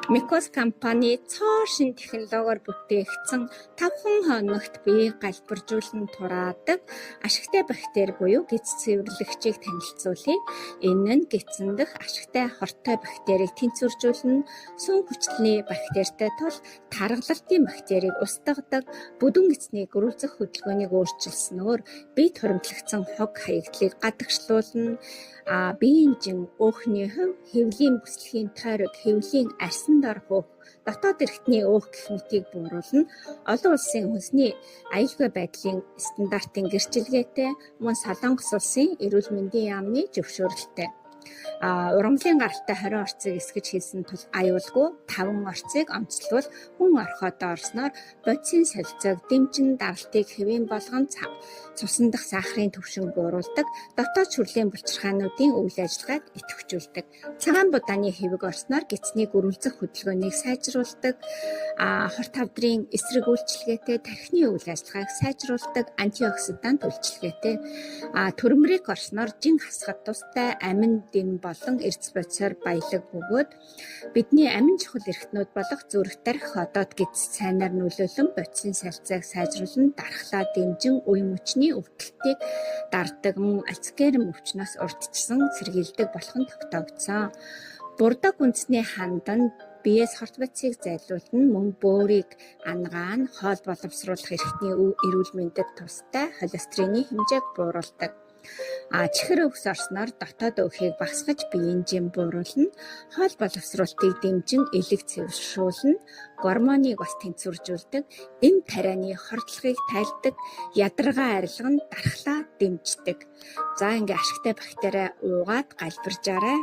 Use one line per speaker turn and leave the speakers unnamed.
Микос компани цоо шин технологиор бүтээгдсэн 5 хоногт бие галбиржуулан тураадаг ашигтай бактери буюу гидс цэвэрлэгчийг танилцуулъя. Энэ нь гидсэн дэх ашигтай хортой бактерийг тэнцвэржүүлнэ. Сүн хүчлэний бактеритай тул таргалалтын бактерийг устгадаг, бүдүүн гидсний гөрүүлзэх хөдөлгөөнийг өөрчилснөөр бие хуримтлагдсан хог хаягдлыг гадагшлуулна. Биеийн өөхний хөв, хэвлийн бүслэхийн тойрог, хэвлийн арсан дор хөөх, дотоод эрхтний өөх гэх мэтийг бууруулна. Олон улсын хүнсний аюулгүй байдлын стандартын гэрчилгээтэй мөн Солонгос улсын эрүүл мэндийн яамны зөвшөөрлөлтэй. Урамлын гаралтай 20 орцыг эсгэж хийсэн тул аюулгүй 5 орцыг онцлбол хүн орхиод орсноор бодисын солилцоог дэмжин даралтыг хэвийн болгон цусан дах сахарын түвшин бууруулдаг, дотоод шүрлийн булчирхаануудын үйл ажиллагааг идэвхжүүлдэг. Цагаан будааны хэвэг орсноор гидсний гөрүүлзэх хөдөлгөөнийг сайжруулдаг, хорт хавдрын эсрэг үйлчилгээтэй тархины үйл ажиллагааг сайжруулдаг, антиоксидант үйлчилгээтэй. Төрмөрийг орсноор жин хасахад тустай амин дэм болон эрдэс бодисоор баялаг бөгөөд бидний амин чухал эрхтнүүд болох зүрх тарих ходоод гидс цайнаар нөлөөлөн бодисын солилцоог сайжруулан дархлаа дэмжин үе мөчний өвдөлтийг дардаг, мөн Альцгеймер өвчнөөс урьдчилан сэргийлдэг болох нь тогтоогдсон. Бурдаг үндэсний хандан биеэс хорт бодисыг зайлуулна, мөн бөөрийг ангаан, хоол боловсруулах эрхтний эрүүл мэндэд тустай холестерины хэмжээг бууруулдаг. Чихэр өвс орсноор дотоод өөхийг багасгаж биеийн жим бууруулна, хоол боловсруулалтыг дэмжин элэг цэвэршүүлнэ, гормоныг бас тэнцвэржүүлдэг, эм тарианы хордлогыг тайлдаг, ядаргаа арилган дархлаа дэмждэг. За ингээ ашигтай бактери уугаад галбиржаарай.